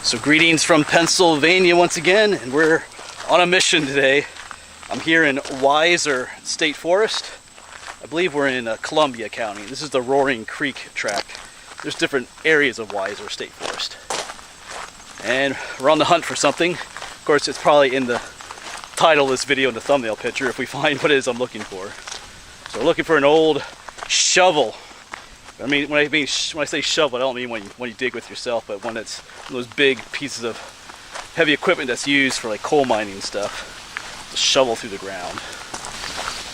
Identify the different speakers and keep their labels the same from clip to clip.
Speaker 1: So greetings from Pennsylvania once again, and we're on a mission today. I'm here in Weiser State Forest. I believe we're in Columbia County. This is the Roaring Creek track. There's different areas of Weiser State Forest. And we're on the hunt for something. Of course, it's probably in the title of this video and the thumbnail picture if we find what it is I'm looking for. So we're looking for an old shovel. I mean, when I say shovel, I don't mean when you dig with yourself, but one that's one of those big pieces of heavy equipment that's used for like coal mining and stuff. To shovel through the ground.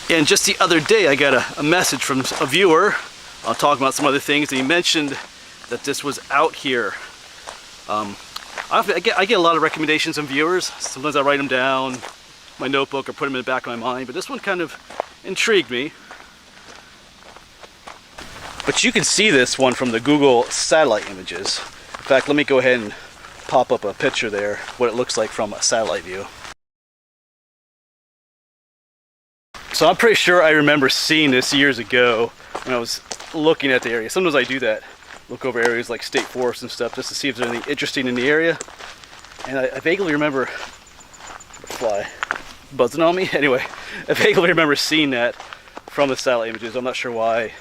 Speaker 1: And just the other day, I got a message from a viewer talking about some other things, and he mentioned that this was out here. I get a lot of recommendations from viewers. Sometimes I write them down in my notebook or put them in the back of my mind, but this one kind of intrigued me. But you can see this one from the Google satellite images. In fact, let me go ahead and pop up a picture there, what it looks like from a satellite view. So I'm pretty sure I remember seeing this years ago when I was looking at the area. Sometimes I do that, look over areas like state forests and stuff just to see if there's anything interesting in the area. And I vaguely remember, fly buzzing on me. Anyway, I vaguely remember seeing that from the satellite images. I'm not sure why.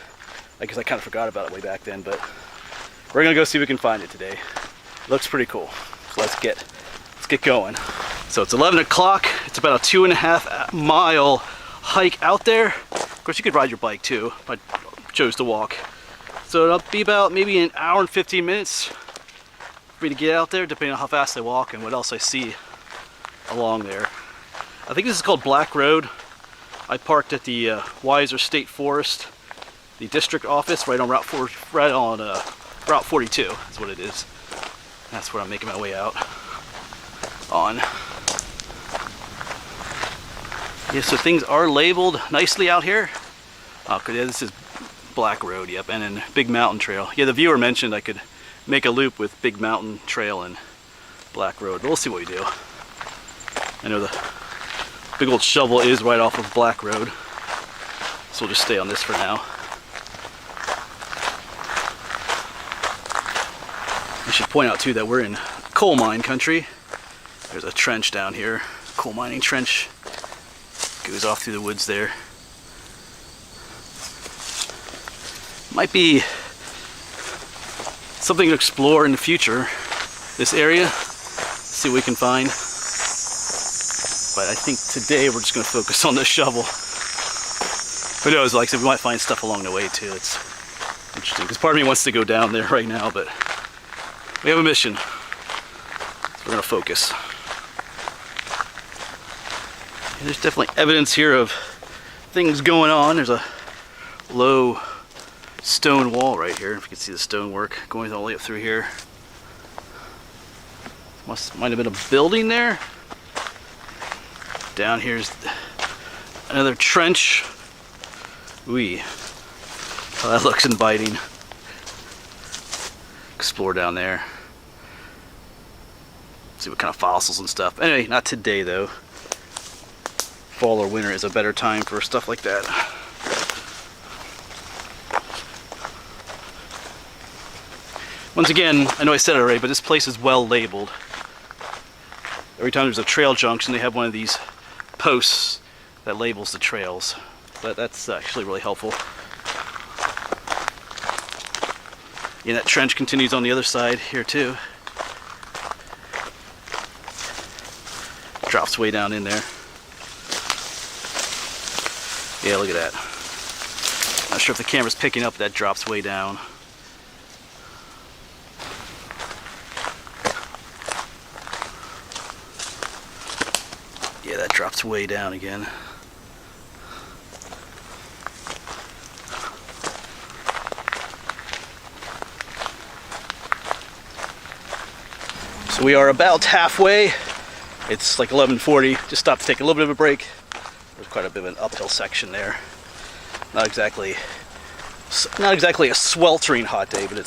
Speaker 1: I guess I kind of forgot about it way back then, but we're gonna go see if we can find it today. Looks pretty cool. So let's get going. So it's 11 o'clock. It's about a 2.5 mile hike out there. Of course, you could ride your bike too. I chose to walk. So it'll be about maybe an hour and 15 minutes for me to get out there, depending on how fast I walk and what else I see along there. I think this is called Black Road. I parked at the Weiser State Forest, the district office, right on Route 42 is what it is. That's where I'm making my way out on. Yeah, so things are labeled nicely out here. Okay, yeah, this is Black Road, yep, and then Big Mountain Trail. Yeah, the viewer mentioned I could make a loop with Big Mountain Trail and Black Road, but we'll see what we do. I know the big old shovel is right off of Black Road, so we'll just stay on this for now. I should point out too that we're in coal mine country. There's a trench down here, coal mining trench. Goes off through the woods there. Might be something to explore in the future, this area. See what we can find. But I think today we're just going to focus on the shovel. Who knows, like I said, we might find stuff along the way too. It's interesting, because part of me wants to go down there right now, but we have a mission. So we're going to focus. And there's definitely evidence here of things going on. There's a low stone wall right here. If you can see the stonework going all the way up through here. Might have been a building there. Down here's another trench. Ooh, oh, that looks inviting. Explore down there. See what kind of fossils and stuff. Anyway, not today though. Fall or winter is a better time for stuff like that. Once again, I know I said it already, but this place is well labeled. Every time there's a trail junction, they have one of these posts that labels the trails. That's actually really helpful. Yeah, that trench continues on the other side here too. Drops way down in there. Yeah, look at that. Not sure if the camera's picking up, that drops way down. Yeah, that drops way down again. So we are about halfway. It's like 11:40. Just stopped to take a little bit of a break. There's quite a bit of an uphill section there. Not exactly a sweltering hot day, but it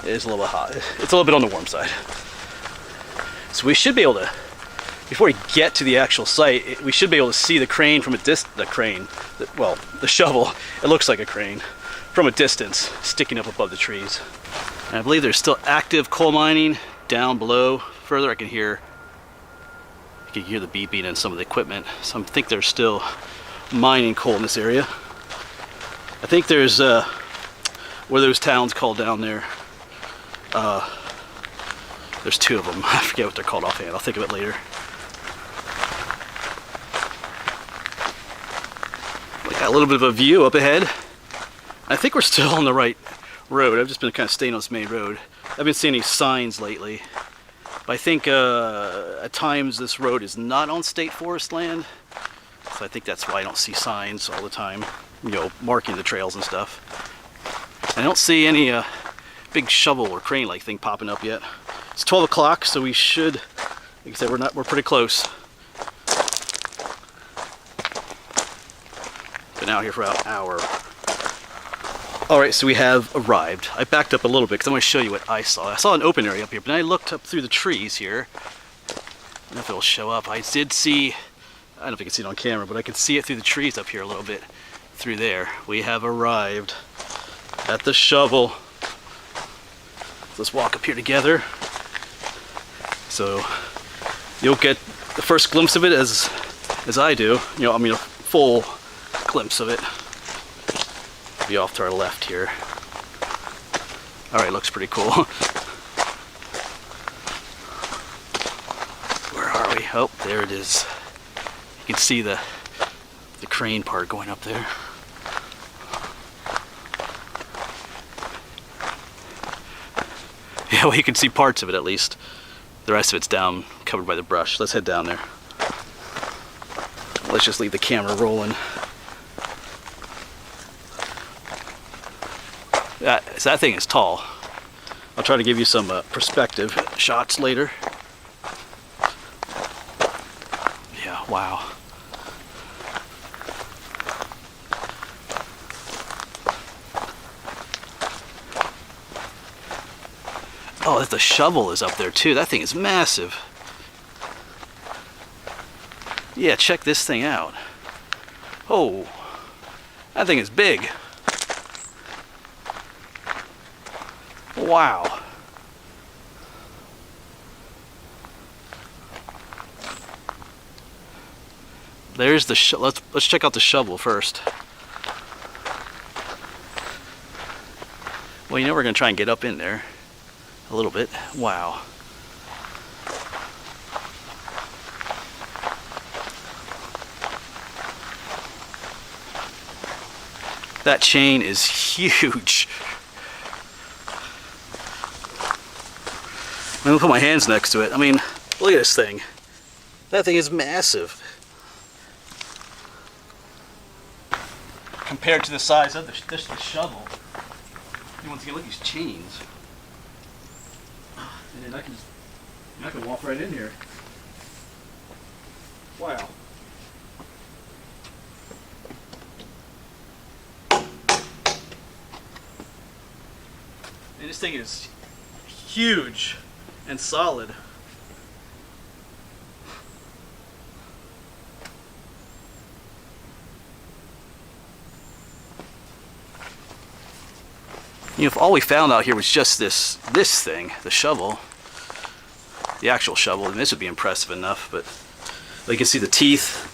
Speaker 1: is a little bit hot. It's a little bit on the warm side. So we should be able to, before we get to the actual site, we should be able to see the crane from a the shovel. It looks like a crane from a distance, sticking up above the trees. And I believe there's still active coal mining down below further, I can hear the beeping and some of the equipment. So I think they're still mining coal in this area. I think there's where those towns called down there. There's two of them. I forget what they're called offhand. I'll think of it later. We got a little bit of a view up ahead. I think we're still on the right road. I've just been kind of staying on this main road. I haven't been seeing any signs lately. But I think at times this road is not on state forest land. So I think that's why I don't see signs all the time, you know, marking the trails and stuff. I don't see any big shovel or crane-like thing popping up yet. It's 12 o'clock, so we should, like I said, we're pretty close. Been out here for about an hour. Alright, so we have arrived. I backed up a little bit because I want to show you what I saw. I saw an open area up here, but then I looked up through the trees here. I don't know if it'll show up. I did see, I don't know if you can see it on camera, but I could see it through the trees up here a little bit through there. We have arrived at the shovel. Let's walk up here together. So you'll get the first glimpse of it as I do. You know, I mean a full glimpse of it. Be off to our left here. Alright, looks pretty cool. Where are we? Oh, there it is. You can see the crane part going up there. Yeah, well, you can see parts of it at least. The rest of it's down, covered by the brush. Let's head down there. Let's just leave the camera rolling. That thing is tall. I'll try to give you some perspective shots later. Yeah, wow. Oh, the shovel is up there too. That thing is massive. Yeah, check this thing out. Oh, that thing is big. Wow. There's the let's check out the shovel first. Well, you know we're gonna try and get up in there a little bit. Wow. That chain is huge. I'm gonna put my hands next to it. I mean, look at this thing. That thing is massive. Compared to the size of the shovel. You want to look at these chains. And then I can walk right in here. Wow. And this thing is huge and solid. You know, if all we found out here was just this thing, the shovel, the actual shovel, then this would be impressive enough. But you can see the teeth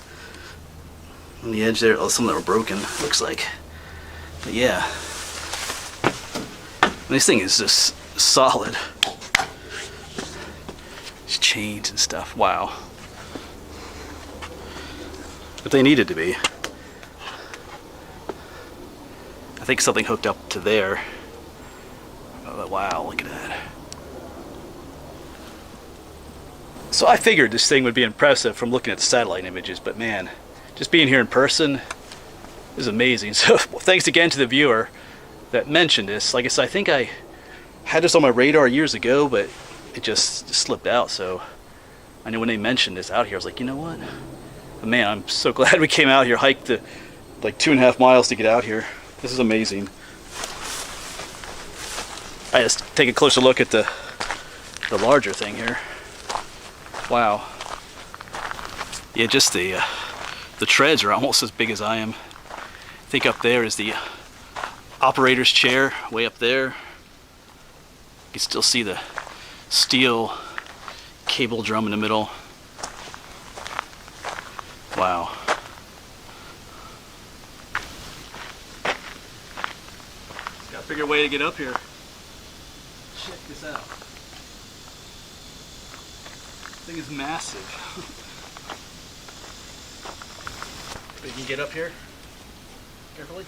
Speaker 1: on the edge there. Oh, some that were broken, looks like. But yeah, this thing is just solid. These chains and stuff. Wow. But they needed to be. I think something hooked up to there. Oh, wow, look at that. So I figured this thing would be impressive from looking at the satellite images, but man, just being here in person is amazing. So thanks again to the viewer that mentioned this. Like I said, I think I had this on my radar years ago, but it just slipped out. So I know when they mentioned this out here, I was like, you know what? But man, I'm so glad we came out here, hiked the like 2.5 miles to get out here. This is amazing. I just take a closer look at the larger thing here. Wow. Yeah, just the treads are almost as big as I am. I think up there is the operator's chair, way up there. You can still see the steel cable drum in the middle. Wow. Gotta figure a way to get up here. Check this out. This thing is massive. We can get up here carefully.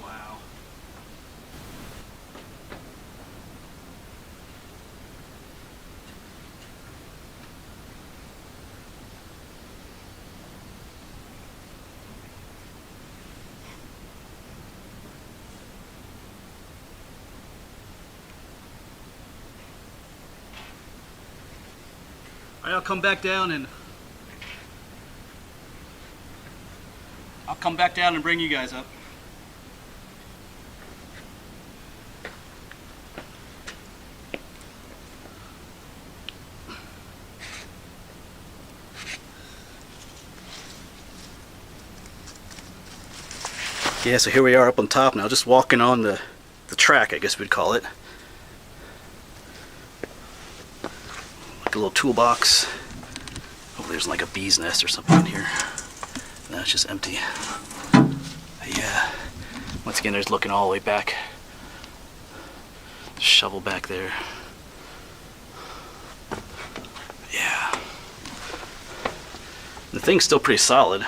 Speaker 1: Wow. All right, I'll come back down and bring you guys up. Yeah, so here we are up on top now, just walking on the track, I guess we'd call it. Like a little toolbox. Oh, there's like a bee's nest or something in here. No, it's just empty. Yeah. Once again, there's looking all the way back. Shovel back there. Yeah. The thing's still pretty solid.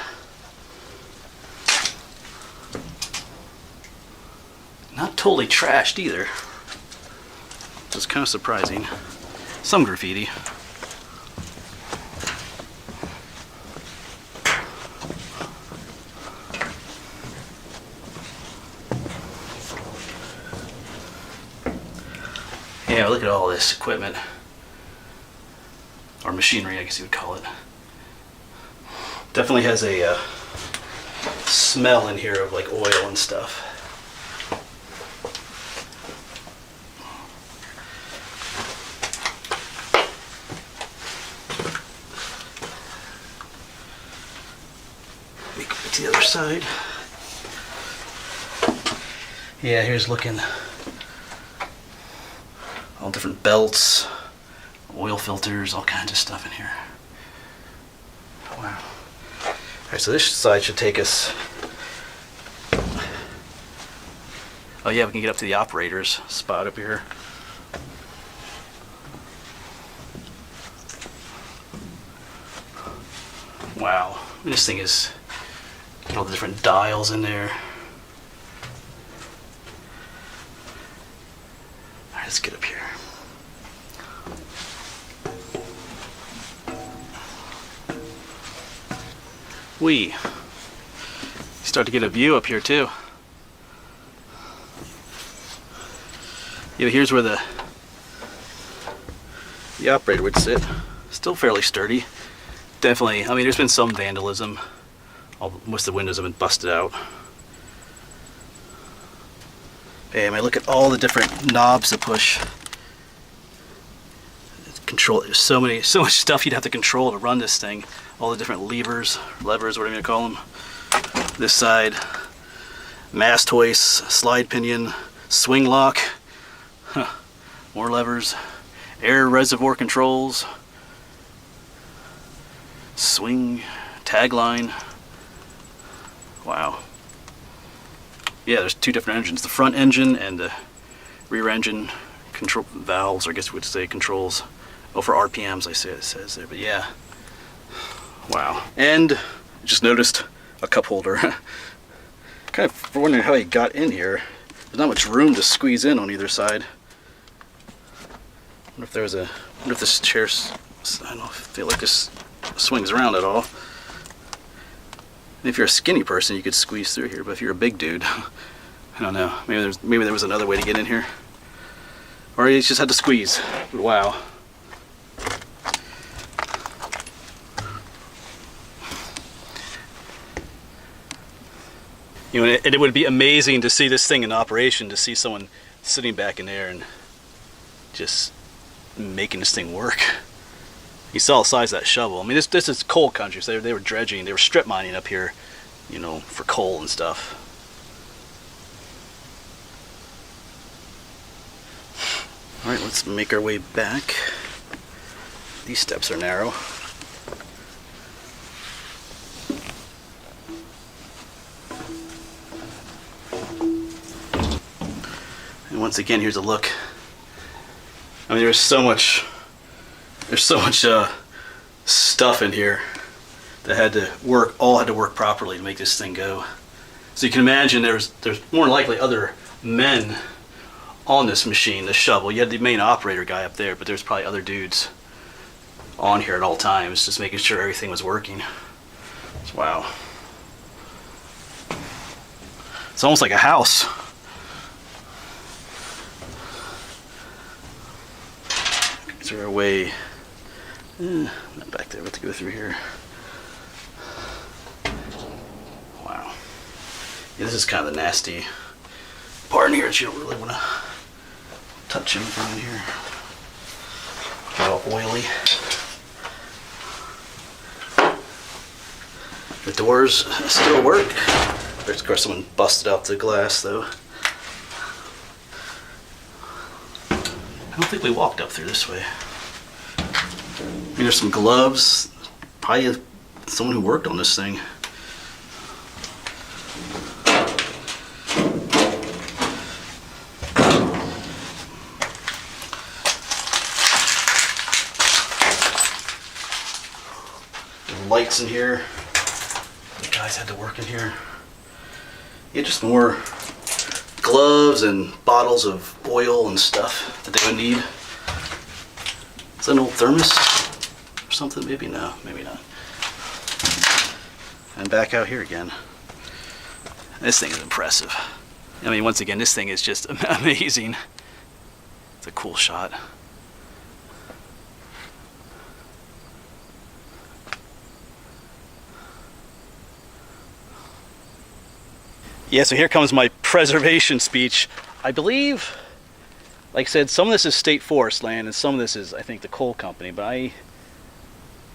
Speaker 1: Not totally trashed either, which is kind of surprising. Some graffiti. Yeah, look at all this equipment, or machinery, I guess you would call it. Definitely has a smell in here of like oil and stuff. To the other side. Yeah, here's looking. All different belts, oil filters, all kinds of stuff in here. Wow. Alright, so this side should take us. Oh yeah, we can get up to the operator's spot up here. Wow. This thing is. All the different dials in there. Alright, let's get up here. We start to get a view up here too. Yeah, here's where the operator would sit. Still fairly sturdy. Definitely, I mean, there's been some vandalism. Most of the windows have been busted out. Hey, I mean, look at all the different knobs to push. Control. There's so much stuff you'd have to control to run this thing. All the different levers, whatever you call them. This side, mast hoist, slide pinion, swing lock, more levers, air reservoir controls, swing, tagline. Wow. Yeah, there's two different engines. The front engine and the rear engine control valves, or I guess you would say controls. Oh, for RPMs, I say it says there, but yeah. Wow. And I just noticed a cup holder. Kind of wondering how he got in here. There's not much room to squeeze in on either side. I wonder if this chair, I don't know, I feel like this swings around at all. If you're a skinny person, you could squeeze through here, but if you're a big dude, I don't know. Maybe there was another way to get in here, or you just had to squeeze. But wow. You know, and it would be amazing to see this thing in operation, to see someone sitting back in there and just making this thing work. You saw the size of that shovel. I mean, this is coal country, so they were dredging, they were strip mining up here, you know, for coal and stuff. All right, let's make our way back. These steps are narrow. And once again, here's a look. I mean, there's so much stuff in here that all had to work properly to make this thing go. So you can imagine there's more than likely other men on this machine, this shovel. You had the main operator guy up there, but there's probably other dudes on here at all times, just making sure everything was working. Wow. It's almost like a house. Is there a way? Not back there, we have to go through here. Wow. Yeah, this is kind of the nasty part in here that you don't really want to touch anything in here. Get all oily. The doors still work. There's, of course, someone busted out the glass, though. I don't think we walked up through this way. I mean, there's some gloves. Probably someone who worked on this thing. There's lights in here. The guys had to work in here. Yeah, just more gloves and bottles of oil and stuff that they would need. Is that an old thermos or something? Maybe no, maybe not. And back out here again. This thing is impressive. I mean, once again, this thing is just amazing. It's a cool shot. Yeah, so here comes my preservation speech. I believe, like I said, some of this is state forest land and some of this is, I think, the coal company, but I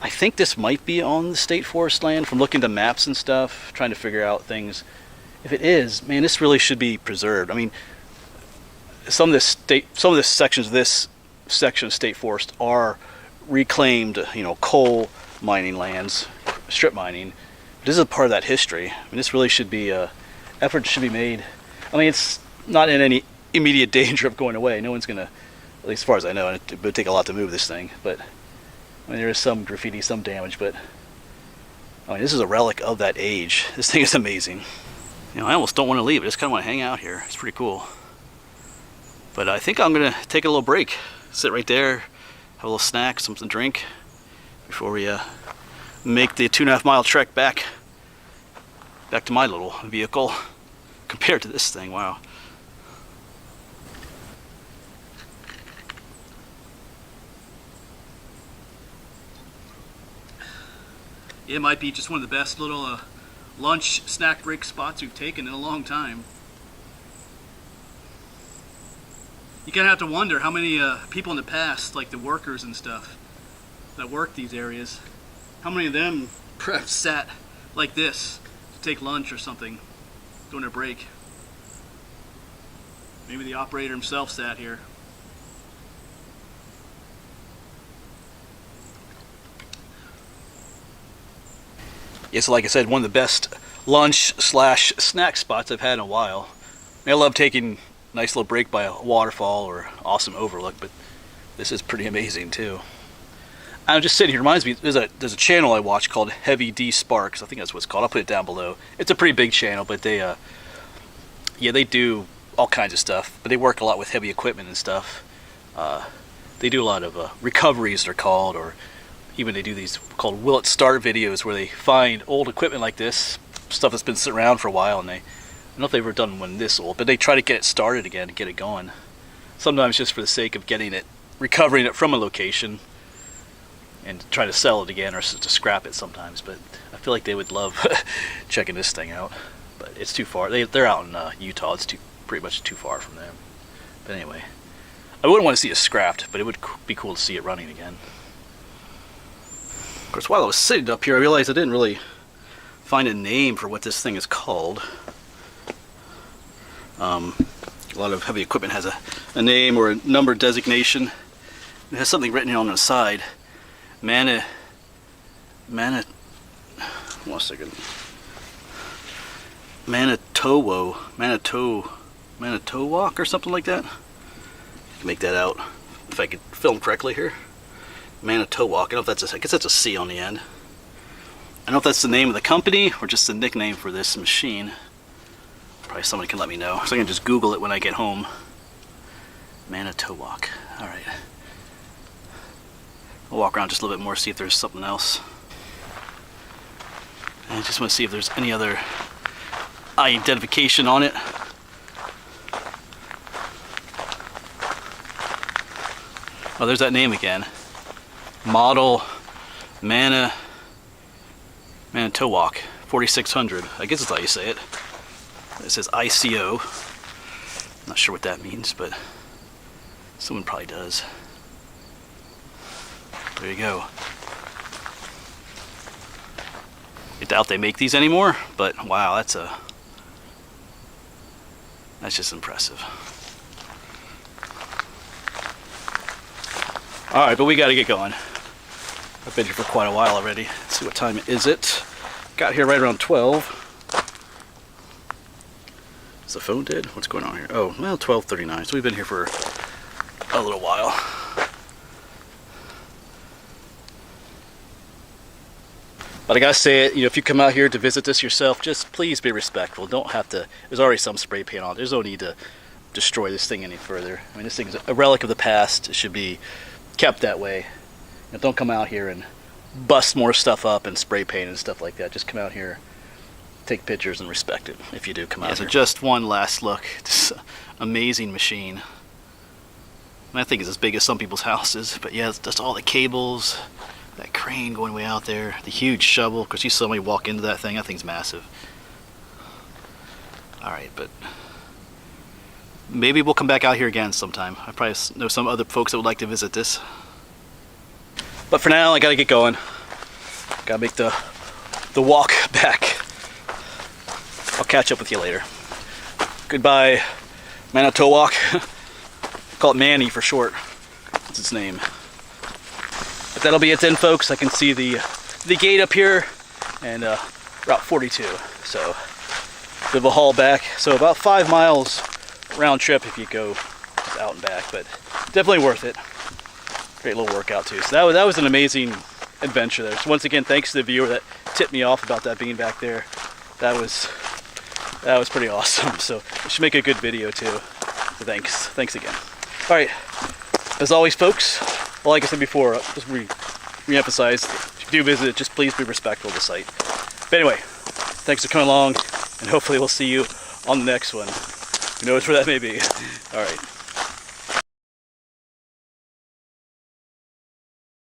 Speaker 1: think this might be on the state forest land from looking at the maps and stuff, trying to figure out things. If it is, man, this really should be preserved. I mean, some of this sections of this section of state forest are reclaimed, you know, coal mining lands, strip mining. This is a part of that history. I mean, this really should be effort should be made. I mean, it's not in any immediate danger of going away. No one's gonna, at least as far as I know, and it would take a lot to move this thing, but I mean, there is some graffiti, some damage, but I mean, this is a relic of that age. This thing is amazing. You know, I almost don't want to leave. I just kind of want to hang out here. It's pretty cool. But I think I'm gonna take a little break, sit right there, have a little snack, something to drink, before we make the 2.5 mile trek back to my little vehicle. Compared to this thing, wow. It might be just one of the best little lunch snack break spots we've taken in a long time. You kind of have to wonder how many people in the past, like the workers and stuff that worked these areas, how many of them perhaps sat like this to take lunch or something during their break. Maybe the operator himself sat here. Yeah, so like I said, one of the best lunch/snack spots I've had in a while. I love taking a nice little break by a waterfall or awesome overlook, but this is pretty amazing too. I'm just sitting here, reminds me, there's a channel I watch called Heavy D Sparks. I think that's what it's called. I'll put it down below. It's a pretty big channel, but they do all kinds of stuff, but they work a lot with heavy equipment and stuff. They do a lot of recoveries, they're called, or even they do these called Will It Start videos where they find old equipment like this, stuff that's been sitting around for a while, and I don't know if they've ever done one this old, but they try to get it started again and get it going. Sometimes just for the sake of getting it, recovering it from a location and try to sell it again or to scrap it sometimes, but I feel like they would love checking this thing out. But it's too far. They're out in Utah. It's pretty much too far from them. But anyway, I wouldn't want to see it scrapped, but it would be cool to see it running again. Of course, while I was sitting up here, I realized I didn't really find a name for what this thing is called. A lot of heavy equipment has a name or a number designation. It has something written here on the side. Manitowok or something like that. I can make that out if I could film correctly here. Manitowok. I don't know if that's I guess that's a C on the end. I don't know if that's the name of the company or just the nickname for this machine. Probably somebody can let me know, so I can just Google it when I get home. Manitowok. All right. I'll walk around just a little bit more, see if there's something else. And I just want to see if there's any other identification on it. Oh, there's that name again. Model Manitowok 4600. I guess that's how you say it. It says ICO. Not sure what that means, but someone probably does. There you go. I doubt they make these anymore, but wow, that's just impressive. All right, but we got to get going. I've been here for quite a while already. Let's see what time is it. Got here right around 12. Is the phone dead? What's going on here? Oh, well, 12:39. So we've been here for a little while. But I gotta say it, if you come out here to visit this yourself, just please be respectful. Don't have to, there's already some spray paint on it. There's no need to destroy this thing any further. I mean, this thing is a relic of the past. It should be kept that way. Don't come out here and bust more stuff up and spray paint and stuff like that. Just come out here, take pictures, and respect it if you do come out here. So just one last look. This amazing machine. I think it's as big as some people's houses, but yeah, it's just all the cables, that crane going way out there, the huge shovel. Of course, you saw me walk into that thing. That thing's massive. All right, but maybe we'll come back out here again sometime. I probably know some other folks that would like to visit this. But for now, I gotta get going. Gotta make the walk back. I'll catch up with you later. Goodbye, Manitowok. Call it Manny for short. That's its name. But that'll be it then, folks. I can see the gate up here and Route 42. So bit of a haul back. So about 5 miles round trip if you go out and back, but definitely worth it. Great little workout too. So that was an amazing adventure there. So once again, thanks to the viewer that tipped me off about that being back there. That was pretty awesome. So it should make a good video too. So thanks again. All right, as always, folks. Well, like I said before, just re-emphasize, if you do visit it, just please be respectful of the site. But anyway, thanks for coming along, and hopefully we'll see you on the next one. Who knows where that may be. All right.